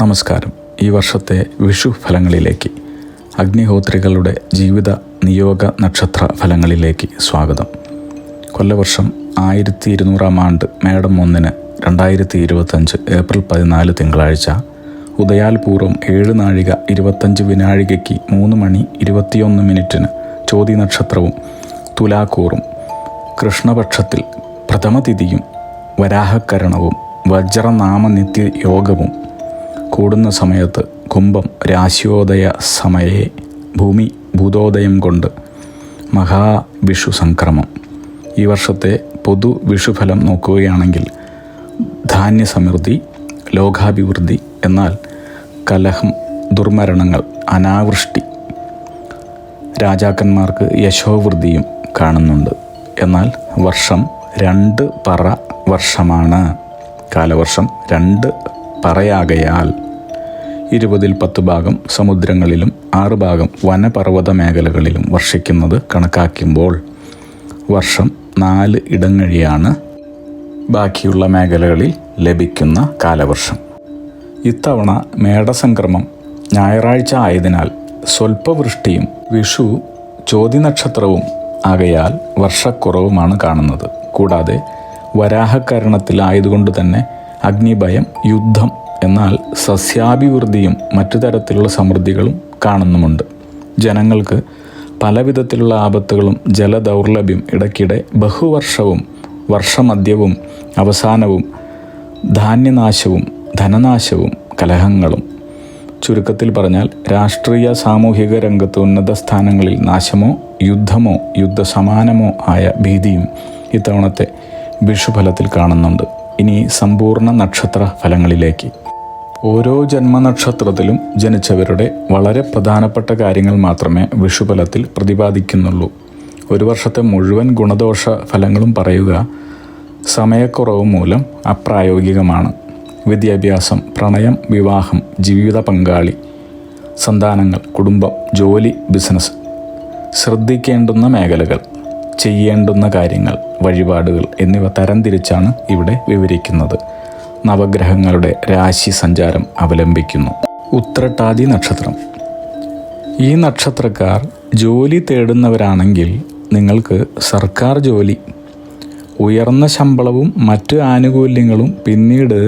നമസ്കാരം. ഈ വർഷത്തെ വിഷു ഫലങ്ങളിലേക്ക്, അഗ്നിഹോത്രികളുടെ ജീവിത നിയോഗ നക്ഷത്ര ഫലങ്ങളിലേക്ക് സ്വാഗതം. കൊല്ലവർഷം 1200 ആണ്ട് മേടം 1 2025 ഏപ്രിൽ 14 തിങ്കളാഴ്ച ഉദയാൽ പൂർവ്വം 7 നാഴിക 25 വിനാഴികയ്ക്ക് 3 മണി 21 മിനിറ്റിന് ചോതി നക്ഷത്രവും തുലാക്കൂറും കൃഷ്ണപക്ഷത്തിൽ പ്രഥമതിഥിയും വരാഹക്കരണവും വജ്രനാമ നിത്യയോഗവും കൂടുന്ന സമയത്ത് കുംഭം രാശിയോദയ സമയേ ഭൂമി ഭൂതോദയം കൊണ്ട് മഹാവിഷു സംക്രമം. ഈ വർഷത്തെ പൊതു വിഷുഫലം നോക്കുകയാണെങ്കിൽ ധാന്യസമൃദ്ധി, ലോകാഭിവൃദ്ധി, എന്നാൽ കലഹം, ദുർമരണങ്ങൾ, അനാവൃഷ്ടി, രാജാക്കന്മാർക്ക് യശോവൃദ്ധിയും കാണുന്നുണ്ട്. എന്നാൽ വർഷം 2 പറ വർഷമാണ്. കാലവർഷം 2 പറയാകയാൽ 20ൽ 10 ഭാഗം സമുദ്രങ്ങളിലും 6 ഭാഗം വനപർവ്വത മേഖലകളിലും വർഷിക്കുന്നത് കണക്കാക്കുമ്പോൾ വർഷം 4 ഇടങ്ങഴിയാണ് ബാക്കിയുള്ള മേഖലകളിൽ ലഭിക്കുന്ന കാലവർഷം. ഇത്തവണ മേടസംക്രമം ഞായറാഴ്ച ആയതിനാൽ സ്വൽപ്പവൃഷ്ടിയും വിഷു ചോതി നക്ഷത്രവും ആകയാൽ വർഷക്കുറവുമാണ് കാണുന്നത്. കൂടാതെ വരാഹക്കരണത്തിലായതുകൊണ്ട് തന്നെ അഗ്നിഭയം, യുദ്ധം, എന്നാൽ സസ്യാഭിവൃദ്ധിയും മറ്റു തരത്തിലുള്ള സമൃദ്ധികളും കാണുന്നുമുണ്ട്. ജനങ്ങൾക്ക് പലവിധത്തിലുള്ള ആപത്തുകളും ജലദൗർലഭ്യം, ഇടയ്ക്കിടെ ബഹുവർഷവും വർഷമധ്യവും അവസാനവും ധാന്യനാശവും ധനനാശവും കലഹങ്ങളും, ചുരുക്കത്തിൽ പറഞ്ഞാൽ രാഷ്ട്രീയ സാമൂഹിക രംഗത്ത് ഉന്നത സ്ഥാനങ്ങളിൽ നാശമോ യുദ്ധമോ യുദ്ധസമാനമോ ആയ ഭീതിയും ഇത്തവണത്തെ വിഷുഫലത്തിൽ കാണുന്നുണ്ട്. ഇനി സമ്പൂർണ്ണ നക്ഷത്ര ഫലങ്ങളിലേക്ക്. ഓരോ ജന്മനക്ഷത്രത്തിലും ജനിച്ചവരുടെ വളരെ പ്രധാനപ്പെട്ട കാര്യങ്ങൾ മാത്രമേ വിഷുഫലത്തിൽ പ്രതിപാദിക്കുന്നുള്ളൂ. ഒരു വർഷത്തെ മുഴുവൻ ഗുണദോഷ ഫലങ്ങളും പറയുക സമയക്കുറവ് മൂലം അപ്രായോഗികമാണ്. വിദ്യാഭ്യാസം, പ്രണയം, വിവാഹം, ജീവിത പങ്കാളി, സന്താനങ്ങൾ, കുടുംബം, ജോലി, ബിസിനസ്, ശ്രദ്ധിക്കേണ്ടുന്ന മേഖലകൾ, ചെയ്യേണ്ടുന്ന കാര്യങ്ങൾ, വഴിപാടുകൾ എന്നിവ തരംതിരിച്ചാണ് ഇവിടെ വിവരിക്കുന്നത്. നവഗ്രഹങ്ങളുടെ രാശി സഞ്ചാരം അവലംബിക്കുന്നു. ഉത്രട്ടാതി നക്ഷത്രം. ഈ നക്ഷത്രക്കാർ ജോലി തേടുന്നവരാണെങ്കിൽ നിങ്ങൾക്ക് സർക്കാർ ജോലി, ഉയർന്ന ശമ്പളവും മറ്റു ആനുകൂല്യങ്ങളും പിന്നീട്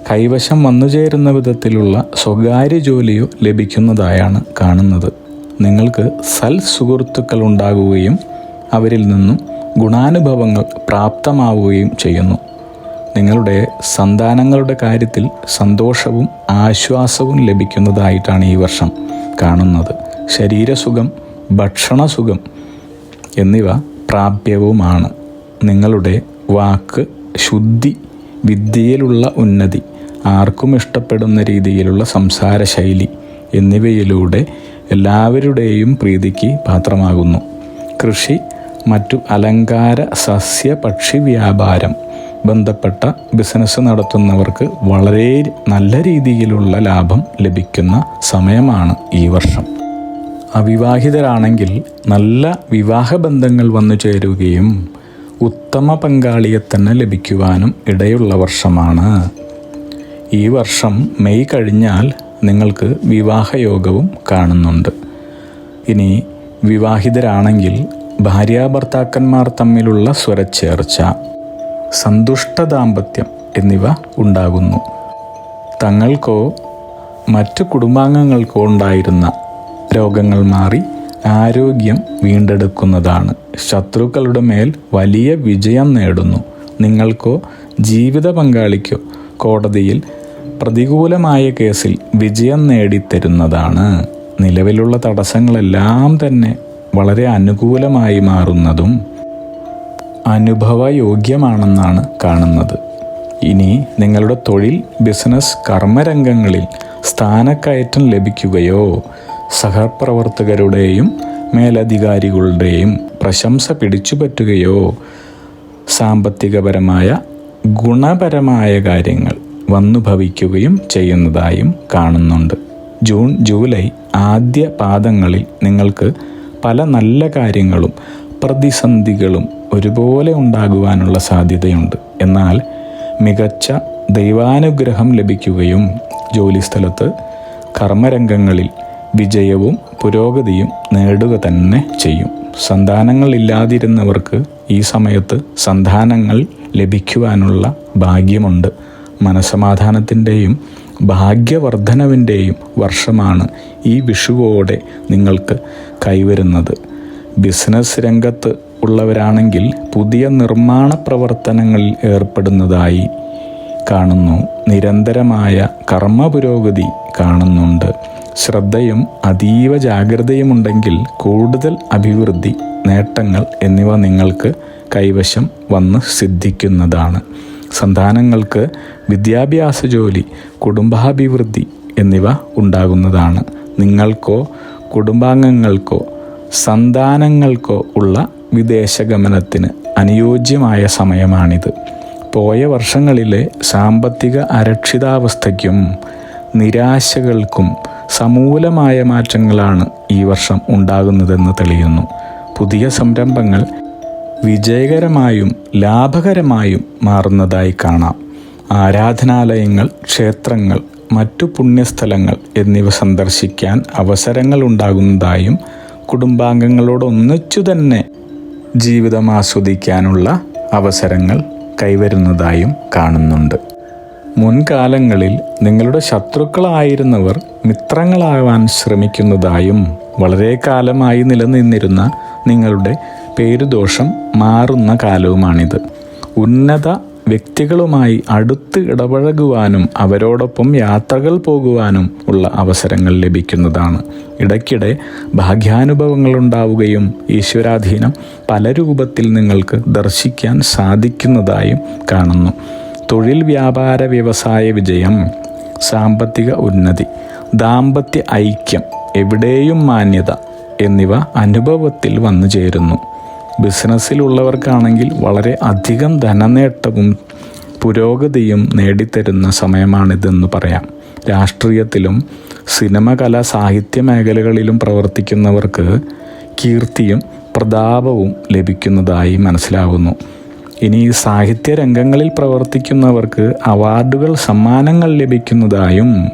കൈവശം വന്നുചേരുന്ന വിധത്തിലുള്ള സ്വകാര്യ ജോലിയോ ലഭിക്കുന്നതായാണ് കാണുന്നത്. നിങ്ങൾക്ക് സുഹൃത്തുക്കൾ ഉണ്ടാകുകയും അവരിൽ നിന്നും ഗുണാനുഭവങ്ങൾ പ്രാപ്തമാവുകയും ചെയ്യുന്നു. നിങ്ങളുടെ സന്താനങ്ങളുടെ കാര്യത്തിൽ സന്തോഷവും ആശ്വാസവും ലഭിക്കുന്നതായിട്ടാണ് ഈ വർഷം കാണുന്നത്. ശരീരസുഖം, ഭക്ഷണസുഖം എന്നിവ പ്രാപ്യവുമാണ്. നിങ്ങളുടെ വാക്ക് ശുദ്ധി, വിദ്യയിലുള്ള ഉന്നതി, ആർക്കും ഇഷ്ടപ്പെടുന്ന രീതിയിലുള്ള സംസാര ശൈലി എന്നിവയിലൂടെ എല്ലാവരുടെയും പ്രീതിക്ക് പാത്രമാകുന്നു. കൃഷി, മറ്റു അലങ്കാര, സസ്യ, പക്ഷി വ്യാപാരം ബന്ധപ്പെട്ട ബിസിനസ് നടത്തുന്നവർക്ക് വളരെ നല്ല രീതിയിലുള്ള ലാഭം ലഭിക്കുന്ന സമയമാണ് ഈ വർഷം. അവിവാഹിതരാണെങ്കിൽ നല്ല വിവാഹബന്ധങ്ങൾ വന്നു ചേരുകയും ഉത്തമ പങ്കാളിയെ തന്നെ ലഭിക്കുവാനും ഇടയുള്ള വർഷമാണ്. ഈ വർഷം മെയ് കഴിഞ്ഞാൽ നിങ്ങൾക്ക് വിവാഹയോഗവും കാണുന്നുണ്ട്. ഇനി വിവാഹിതരാണെങ്കിൽ ഭാര്യാഭർത്താക്കന്മാർ തമ്മിലുള്ള സ്വരച്ചേർച്ച, സന്തുഷ്ട ദാമ്പത്യം എന്നിവ ഉണ്ടാകുന്നു. തങ്ങൾക്കോ മറ്റു കുടുംബാംഗങ്ങൾക്കോ ഉണ്ടായിരുന്ന രോഗങ്ങൾ മാറി ആരോഗ്യം വീണ്ടെടുക്കുന്നതാണ്. ശത്രുക്കളുടെ മേൽ വലിയ വിജയം നേടുന്നു. നിങ്ങൾക്കോ ജീവിത പങ്കാളിക്കോ കോടതിയിൽ പ്രതികൂലമായ കേസിൽ വിജയം നേടിത്തരുന്നതാണ്. നിലവിലുള്ള തടസ്സങ്ങളെല്ലാം തന്നെ വളരെ അനുകൂലമായി മാറുന്നതും അനുഭവയോഗ്യമാണെന്നാണ് കാണുന്നത്. ഇനി നിങ്ങളുടെ തൊഴിൽ, ബിസിനസ്, കർമ്മരംഗങ്ങളിൽ സ്ഥാനക്കയറ്റം ലഭിക്കുകയോ സഹപ്രവർത്തകരുടെയും മേലധികാരികളുടെയും പ്രശംസ പിടിച്ചുപറ്റുകയോ സാമ്പത്തികപരമായ ഗുണപരമായ കാര്യങ്ങൾ വന്നു ഭവിക്കുകയും ചെയ്യുന്നതായും കാണുന്നുണ്ട്. ജൂൺ, ജൂലൈ ആദ്യ പാദങ്ങളിൽ നിങ്ങൾക്ക് പല നല്ല കാര്യങ്ങളും പ്രതിസന്ധികളും ഒരുപോലെ ഉണ്ടാകുവാനുള്ള സാധ്യതയുണ്ട്. എന്നാൽ മികച്ച ദൈവാനുഗ്രഹം ലഭിക്കുകയും ജോലിസ്ഥലത്ത് കർമ്മരംഗങ്ങളിൽ വിജയവും പുരോഗതിയും നേടുക തന്നെ ചെയ്യും. സന്താനങ്ങളില്ലാതിരുന്നവർക്ക് ഈ സമയത്ത് സന്താനങ്ങൾ ലഭിക്കുവാനുള്ള ഭാഗ്യമുണ്ട്. മനസമാധാനത്തിൻ്റെയും ഭാഗ്യവർദ്ധനവിൻ്റെയും വർഷമാണ് ഈ വിഷുവോടെ നിങ്ങൾക്ക് കൈവരുന്നത്. ബിസിനസ് രംഗത്ത് ഉള്ളവരാണെങ്കിൽ പുതിയ നിർമ്മാണ പ്രവർത്തനങ്ങളിൽ ഏർപ്പെടുന്നതായി കാണുന്നു. നിരന്തരമായ കർമ്മ പുരോഗതി കാണുന്നുണ്ട്. ശ്രദ്ധയും അതീവ ജാഗ്രതയുമുണ്ടെങ്കിൽ കൂടുതൽ അഭിവൃദ്ധി, നേട്ടങ്ങൾ എന്നിവ നിങ്ങൾക്ക് കൈവശം വന്ന് സിദ്ധിക്കുന്നതാണ്. സന്താനങ്ങൾക്ക് വിദ്യാഭ്യാസ ജോലി, കുടുംബാഭിവൃദ്ധി എന്നിവ ഉണ്ടാകുന്നതാണ്. നിങ്ങൾക്കോ കുടുംബാംഗങ്ങൾക്കോ സന്താനങ്ങൾക്കോ ഉള്ള വിദേശഗമനത്തിന് അനുയോജ്യമായ സമയമാണിത്. പോയ വർഷങ്ങളിലെ സാമ്പത്തിക അരക്ഷിതാവസ്ഥയ്ക്കും നിരാശകൾക്കും സമൂലമായ മാറ്റങ്ങളാണ് ഈ വർഷം ഉണ്ടാകുന്നതെന്ന് തെളിയുന്നു. പുതിയ സംരംഭങ്ങൾ വിജയകരമായും ലാഭകരമായും മാറുന്നതായി കാണാം. ആരാധനാലയങ്ങൾ, ക്ഷേത്രങ്ങൾ, മറ്റു പുണ്യസ്ഥലങ്ങൾ എന്നിവ സന്ദർശിക്കാൻ അവസരങ്ങൾ ഉണ്ടാകുന്നതായും കുടുംബാംഗങ്ങളോടൊന്നിച്ചു തന്നെ ജീവിതം ആസ്വദിക്കാനുള്ള അവസരങ്ങൾ കൈവരുന്നതായും കാണുന്നുണ്ട്. മുൻകാലങ്ങളിൽ നിങ്ങളുടെ ശത്രുക്കളായിരുന്നവർ മിത്രങ്ങളാവാൻ ശ്രമിക്കുന്നതായും വളരെ കാലമായി നിലനിന്നിരുന്ന നിങ്ങളുടെ പേരുദോഷം മാറുന്ന കാലവുമാണിത്. ഉന്നത വ്യക്തികളുമായി അടുത്ത് ഇടപഴകുവാനും അവരോടൊപ്പം യാത്രകൾ പോകുവാനും ഉള്ള അവസരങ്ങൾ ലഭിക്കുന്നതാണ്. ഇടയ്ക്കിടെ ഭാഗ്യാനുഭവങ്ങൾ ഉണ്ടാവുകയും ഈശ്വരാധീനം പല രൂപത്തിൽ നിങ്ങൾക്ക് ദർശിക്കാൻ സാധിക്കുന്നതായും കാണുന്നു. തൊഴിൽ, വ്യാപാര, വ്യവസായ വിജയം, സാമ്പത്തിക ഉന്നതി, ദാമ്പത്യ ഐക്യം, എവിടെയും മാന്യത എന്നിവ അനുഭവത്തിൽ വന്നു ചേരുന്നു. ബിസിനസ്സിലുള്ളവർക്കാണെങ്കിൽ വളരെ അധികം ധനനേട്ടവും പുരോഗതിയും നേടിത്തരുന്ന സമയമാണിതെന്ന് പറയാം. രാഷ്ട്രീയത്തിലും സിനിമ, കല, സാഹിത്യ മേഖലകളിലും പ്രവർത്തിക്കുന്നവർക്ക് കീർത്തിയും പ്രതാപവും ലഭിക്കുന്നതായി മനസ്സിലാവുന്നു. ഇനി സാഹിത്യ രംഗങ്ങളിൽ പ്രവർത്തിക്കുന്നവർക്ക് അവാർഡുകൾ, സമ്മാനങ്ങൾ ലഭിക്കുന്നതായും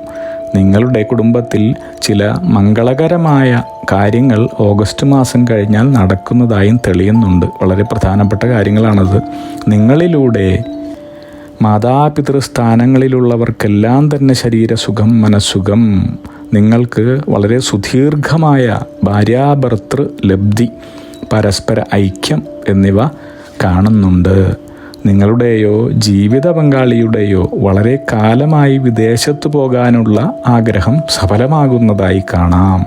നിങ്ങളുടെ കുടുംബത്തിൽ ചില മംഗളകരമായ കാര്യങ്ങൾ ഓഗസ്റ്റ് മാസം കഴിഞ്ഞാൽ നടക്കുന്നതായും തെളിയുന്നുണ്ട്. വളരെ പ്രധാനപ്പെട്ട കാര്യങ്ങളാണത്. നിങ്ങളിലൂടെ മാതാപിതൃസ്ഥാനങ്ങളിലുള്ളവർക്കെല്ലാം തന്നെ ശരീരസുഖം, മനസ്സുഖം, നിങ്ങൾക്ക് വളരെ സുദീർഘമായ ഭാര്യാഭർത്തൃ ലബ്ധി, പരസ്പര ഐക്യം എന്നിവ കാണുന്നുണ്ട്. നിങ്ങളുടെയോ ജീവിത പങ്കാളിയുടെയോ വളരെ കാലമായി വിദേശത്ത് പോകാനുള്ള ആഗ്രഹം സഫലമാകുന്നതായി കാണാം.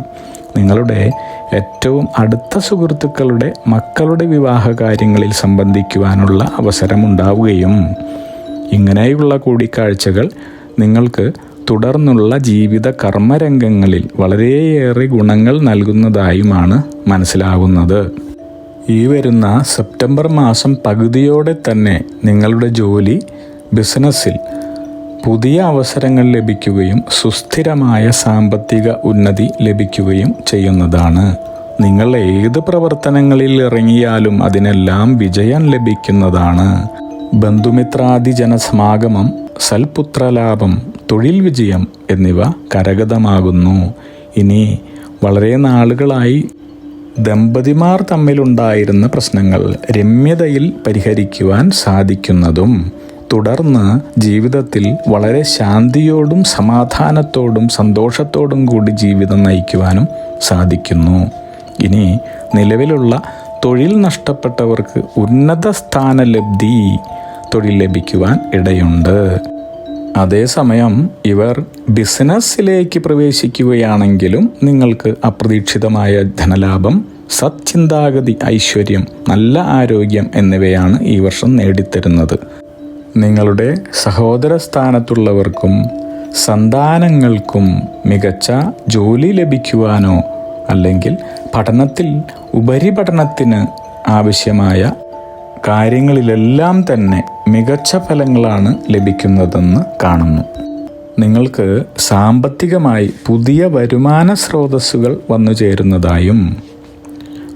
നിങ്ങളുടെ ഏറ്റവും അടുത്ത സുഹൃത്തുക്കളുടെ മക്കളുടെ വിവാഹ കാര്യങ്ങളിൽ സംബന്ധിക്കുവാനുള്ള അവസരമുണ്ടാവുകയും ഇങ്ങനെയുള്ള കൂടിക്കാഴ്ചകൾ നിങ്ങൾക്ക് തുടർന്നുള്ള ജീവിത കർമ്മരംഗങ്ങളിൽ വളരെയേറെ ഗുണങ്ങൾ നൽകുന്നതായുമാണ് മനസ്സിലാകുന്നത്. ഈ വരുന്ന സെപ്റ്റംബർ മാസം പകുതിയോടെ തന്നെ നിങ്ങളുടെ ജോലി, ബിസിനസ്സിൽ പുതിയ അവസരങ്ങൾ ലഭിക്കുകയും സുസ്ഥിരമായ സാമ്പത്തിക ഉന്നതി ലഭിക്കുകയും ചെയ്യുന്നതാണ്. നിങ്ങൾ ഏത് പ്രവർത്തനങ്ങളിൽ ഇറങ്ങിയാലും അതിനെല്ലാം വിജയം ലഭിക്കുന്നതാണ്. ബന്ധുമിത്രാദി ജനസമാഗമം, സൽപുത്രലാഭം, തൊഴിൽ വിജയം എന്നിവ കരഗതമാകുന്നു. ഇനി വളരെ നാളുകളായി ദമ്പതിമാർ തമ്മിലുണ്ടായിരുന്ന പ്രശ്നങ്ങൾ രമ്യതയിൽ പരിഹരിക്കുവാൻ സാധിക്കുന്നതും തുടർന്ന് ജീവിതത്തിൽ വളരെ ശാന്തിയോടും സമാധാനത്തോടും സന്തോഷത്തോടും കൂടി ജീവിതം നയിക്കുവാനും സാധിക്കുന്നു. ഇനി നിലവിലുള്ള തൊഴിൽ നഷ്ടപ്പെട്ടവർക്ക് ഉന്നത സ്ഥാനലബ്ധി, തൊഴിൽ ലഭിക്കുവാൻ ഇടയുണ്ട്. അതേസമയം ഇവർ ബിസിനസ്സിലേക്ക് പ്രവേശിക്കുകയാണെങ്കിലും നിങ്ങൾക്ക് അപ്രതീക്ഷിതമായ ധനലാഭം, സത്ചിന്താഗതി, ഐശ്വര്യം, നല്ല ആരോഗ്യം എന്നിവയാണ് ഈ വർഷം നേടിത്തരുന്നത്. നിങ്ങളുടെ സഹോദര സ്ഥാനത്തുള്ളവർക്കും സന്താനങ്ങൾക്കും മികച്ച ജോലി ലഭിക്കുവാനോ അല്ലെങ്കിൽ പഠനത്തിൽ ഉപരിപഠനത്തിന് ആവശ്യമായ കാര്യങ്ങളിലെല്ലാം തന്നെ മികച്ച ഫലങ്ങളാണ് ലഭിക്കുന്നതെന്ന് കാണുന്നു. നിങ്ങൾക്ക് സാമ്പത്തികമായി പുതിയ വരുമാന സ്രോതസ്സുകൾ വന്നു ചേരുന്നതായും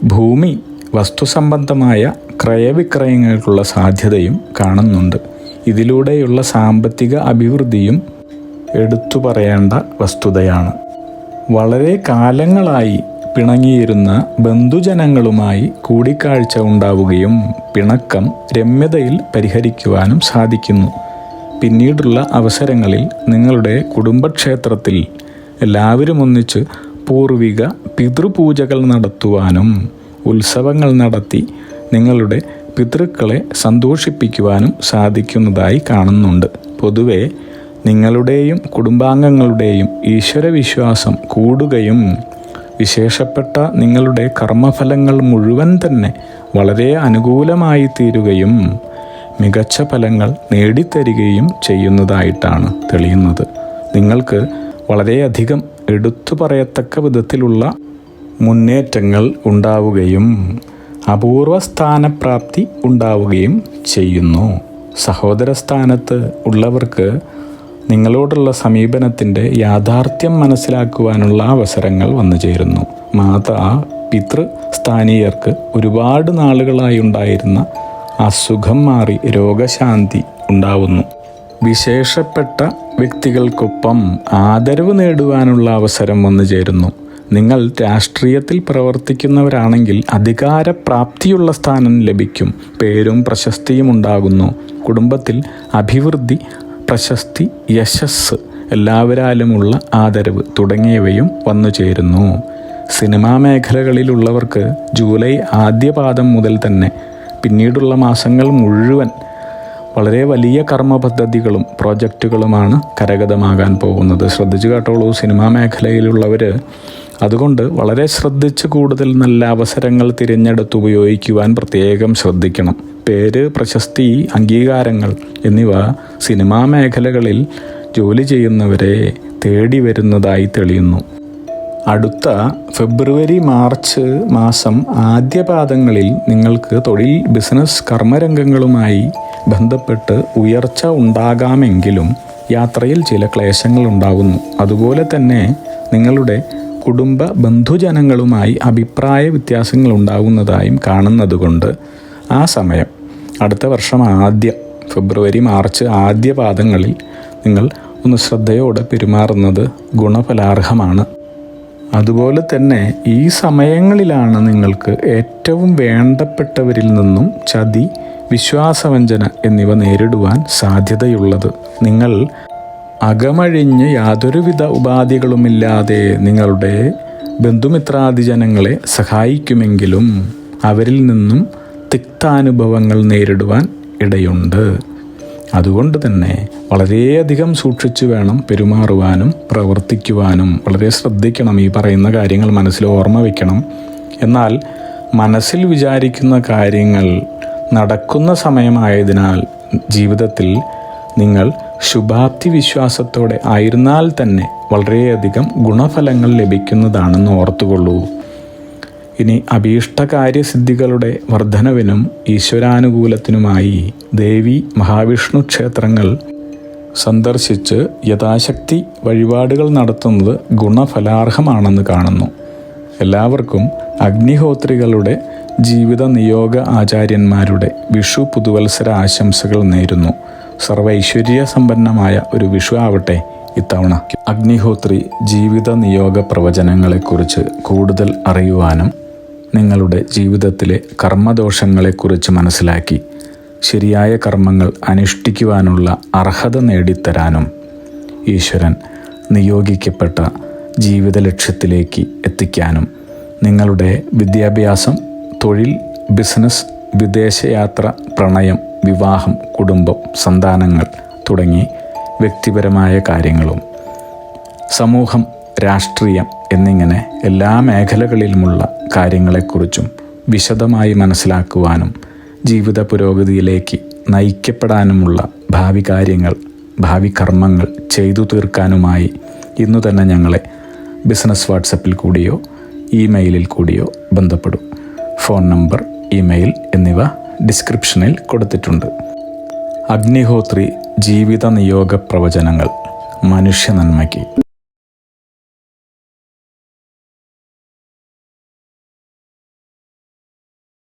ഭൂമി, വസ്തുസംബന്ധമായ ക്രയവിക്രയങ്ങൾക്കുള്ള സാധ്യതയും കാണുന്നുണ്ട്. ഇതിലൂടെയുള്ള സാമ്പത്തിക അഭിവൃദ്ധിയും എടുത്തു പറയേണ്ട വസ്തുതയാണ്. വളരെ കാലങ്ങളായി പിണങ്ങിയിരുന്ന ബന്ധുജനങ്ങളുമായി കൂടിക്കാഴ്ച ഉണ്ടാവുകയും പിണക്കം രമ്യതയിൽ പരിഹരിക്കുവാനും സാധിക്കുന്നു. പിന്നീടുള്ള അവസരങ്ങളിൽ നിങ്ങളുടെ കുടുംബക്ഷേത്രത്തിൽ എല്ലാവരും ഒന്നിച്ച് പൂർവിക പിതൃപൂജകൾ നടത്തുവാനും ഉത്സവങ്ങൾ നടത്തി നിങ്ങളുടെ പിതൃക്കളെ സന്തോഷിപ്പിക്കുവാനും സാധിക്കുന്നതായി കാണുന്നുണ്ട്. പൊതുവെ നിങ്ങളുടെയും കുടുംബാംഗങ്ങളുടെയും ഈശ്വരവിശ്വാസം കൂടുകയും വിശേഷപ്പെട്ട നിങ്ങളുടെ കർമ്മഫലങ്ങൾ മുഴുവൻ തന്നെ വളരെ അനുകൂലമായി തീരുകയും മികച്ച ഫലങ്ങൾ നേടിത്തരികയും ചെയ്യുന്നതായിട്ടാണ് തെളിയുന്നത്. നിങ്ങൾക്ക് വളരെയധികം എടുത്തു പറയത്തക്ക വിധത്തിലുള്ള മുന്നേറ്റങ്ങൾ ഉണ്ടാവുകയും അപൂർവ സ്ഥാനപ്രാപ്തി ഉണ്ടാവുകയും ചെയ്യുന്നു. സഹോദര സ്ഥാനത്ത് ഉള്ളവർക്ക് നിങ്ങളോടുള്ള സമീപനത്തിൻ്റെ യാഥാർത്ഥ്യം മനസ്സിലാക്കുവാനുള്ള അവസരങ്ങൾ വന്നു ചേരുന്നു. മാതാ പിതൃ സ്ഥാനീയർക്ക് ഒരുപാട് നാളുകളായി ഉണ്ടായിരുന്ന അസുഖം മാറി രോഗശാന്തി ഉണ്ടാവുന്നു. വിശേഷപ്പെട്ട വ്യക്തികൾക്കൊപ്പം ആദരവ് നേടുവാനുള്ള അവസരം വന്നു ചേരുന്നു. നിങ്ങൾ രാഷ്ട്രീയത്തിൽ പ്രവർത്തിക്കുന്നവരാണെങ്കിൽ അധികാരപ്രാപ്തിയുള്ള സ്ഥാനം ലഭിക്കും. പേരും പ്രശസ്തിയും ഉണ്ടാകുന്നു. കുടുംബത്തിൽ അഭിവൃദ്ധി, പ്രശസ്തി, യശസ്, എല്ലാവരാലുമുള്ള ആദരവ് തുടങ്ങിയവയും വന്നു ചേരുന്നു. സിനിമാ മേഖലകളിലുള്ളവർക്ക് ജൂലൈ ആദ്യപാദം മുതൽ തന്നെ പിന്നീടുള്ള മാസങ്ങൾ മുഴുവൻ വളരെ വലിയ കർമ്മ പദ്ധതികളും പ്രോജക്റ്റുകളുമാണ് കരഗതമാകാൻ പോകുന്നത്. ശ്രദ്ധിച്ചു കേട്ടോളൂ സിനിമാ മേഖലയിലുള്ളവർ. അതുകൊണ്ട് വളരെ ശ്രദ്ധിച്ച് കൂടുതൽ നല്ല അവസരങ്ങൾ തിരഞ്ഞെടുത്ത് ഉപയോഗിക്കുവാൻ പ്രത്യേകം ശ്രദ്ധിക്കണം. പേര്, പ്രശസ്തി, അംഗീകാരങ്ങൾ എന്നിവ സിനിമാ മേഖലകളിൽ ജോലി ചെയ്യുന്നവരെ തേടി വരുന്നതായി തെളിയുന്നു. അടുത്ത ഫെബ്രുവരി മാർച്ച് മാസം ആദ്യപാദങ്ങളിൽ നിങ്ങൾക്ക് തൊഴിൽ, ബിസിനസ്, കർമ്മരംഗങ്ങളുമായി ബന്ധപ്പെട്ട് ഉയർച്ച ഉണ്ടാകാമെങ്കിലും യാത്രയിൽ ചില ക്ലേശങ്ങൾ ഉണ്ടാകുന്നു. അതുപോലെ തന്നെ നിങ്ങളുടെ കുടുംബ ബന്ധുജനങ്ങളുമായി അഭിപ്രായ വ്യത്യാസങ്ങൾ ഉണ്ടാകുന്നതായും കാണുന്നതുകൊണ്ട് ആ സമയം അടുത്ത വർഷം ആദ്യം ഫെബ്രുവരി മാർച്ച് ആദ്യ പാദങ്ങളിൽ നിങ്ങൾ ഒന്ന് ശ്രദ്ധയോടെ പെരുമാറുന്നത് ഗുണഫലാർഹമാണ്. അതുപോലെ തന്നെ ഈ സമയങ്ങളിലാണ് നിങ്ങൾക്ക് ഏറ്റവും വേണ്ടപ്പെട്ടവരിൽ നിന്നും ചതി, വിശ്വാസവഞ്ചന എന്നിവ നേരിടുവാൻ സാധ്യതയുള്ളത്. നിങ്ങൾ അകമഴിഞ്ഞ് യാതൊരുവിധ ഉപാധികളുമില്ലാതെ നിങ്ങളുടെ ബന്ധുമിത്രാദി ജനങ്ങളെ സഹായിക്കുമെങ്കിലും അവരിൽ നിന്നും തിക്താനുഭവങ്ങൾ നേരിടുവാൻ ഇടയുണ്ട്. അതുകൊണ്ട് തന്നെ വളരെയധികം സൂക്ഷിച്ചു വേണം പെരുമാറുവാനും പ്രവർത്തിക്കുവാനും. വളരെ ശ്രദ്ധിക്കണം. ഈ പറയുന്ന കാര്യങ്ങൾ മനസ്സിൽ ഓർമ്മ വയ്ക്കണം. എന്നാൽ മനസ്സിൽ വിചാരിക്കുന്ന കാര്യങ്ങൾ നടക്കുന്ന സമയമായതിനാൽ ജീവിതത്തിൽ നിങ്ങൾ ശുഭാപ്തി വിശ്വാസത്തോടെ ആയിരുന്നാൽ തന്നെ വളരെയധികം ഗുണഫലങ്ങൾ ലഭിക്കുന്നതാണെന്ന് ഓർത്തുകൊള്ളൂ. ഇനി അഭീഷ്ടകാര്യസിദ്ധികളുടെ വർധനവിനും ഈശ്വരാനുകൂലത്തിനുമായി ദേവി മഹാവിഷ്ണു ക്ഷേത്രങ്ങൾ സന്ദർശിച്ച് യഥാശക്തി വഴിപാടുകൾ നടത്തുന്നത് ഗുണഫലാർഹമാണെന്ന് കാണുന്നു. എല്ലാവർക്കും അഗ്നിഹോത്രികളുടെ ജീവിത നിയോഗ ആചാര്യന്മാരുടെ വിഷു പുതുവത്സര ആശംസകൾ നേരുന്നു. സർവൈശ്വര്യ സമ്പന്നമായ ഒരു വിഷു ആവട്ടെ ഇത്തവണ. അഗ്നിഹോത്രി ജീവിത നിയോഗ പ്രവചനങ്ങളെക്കുറിച്ച് കൂടുതൽ അറിയുവാനും നിങ്ങളുടെ ജീവിതത്തിലെ കർമ്മദോഷങ്ങളെക്കുറിച്ച് മനസ്സിലാക്കി ശരിയായ കർമ്മങ്ങൾ അനുഷ്ഠിക്കുവാനുള്ള അർഹത നേടിത്തരാനും ഈശ്വരൻ നിയോഗിക്കപ്പെട്ട ജീവിത ലക്ഷ്യത്തിലേക്ക് എത്തിക്കാനും നിങ്ങളുടെ വിദ്യാഭ്യാസം, തൊഴിൽ, ബിസിനസ്, വിദേശയാത്ര, പ്രണയം, വിവാഹം, കുടുംബം, സന്താനങ്ങൾ തുടങ്ങി വ്യക്തിപരമായ കാര്യങ്ങളും സമൂഹം, രാഷ്ട്രീയം എന്നിങ്ങനെ എല്ലാ മേഖലകളിലുമുള്ള കാര്യങ്ങളെക്കുറിച്ചും വിശദമായി മനസ്സിലാക്കുവാനും ജീവിത പുരോഗതിയിലേക്ക് നയിക്കപ്പെടാനുമുള്ള ഭാവി കാര്യങ്ങൾ, ഭാവി കർമ്മങ്ങൾ ചെയ്തു തീർക്കാനുമായി ഇന്നു തന്നെ ഞങ്ങളെ ബിസിനസ് വാട്സപ്പിൽ കൂടിയോ ഇമെയിലിൽ കൂടിയോ ബന്ധപ്പെടും. ഫോൺ നമ്പർ, ഇമെയിൽ എന്നിവ ഡിസ്ക്രിപ്ഷനിൽ കൊടുത്തിട്ടുണ്ട്. അഗ്നിഹോത്രി ജീവിത നിയോഗ പ്രവചനങ്ങൾ മനുഷ്യ നന്മയ്ക്ക്.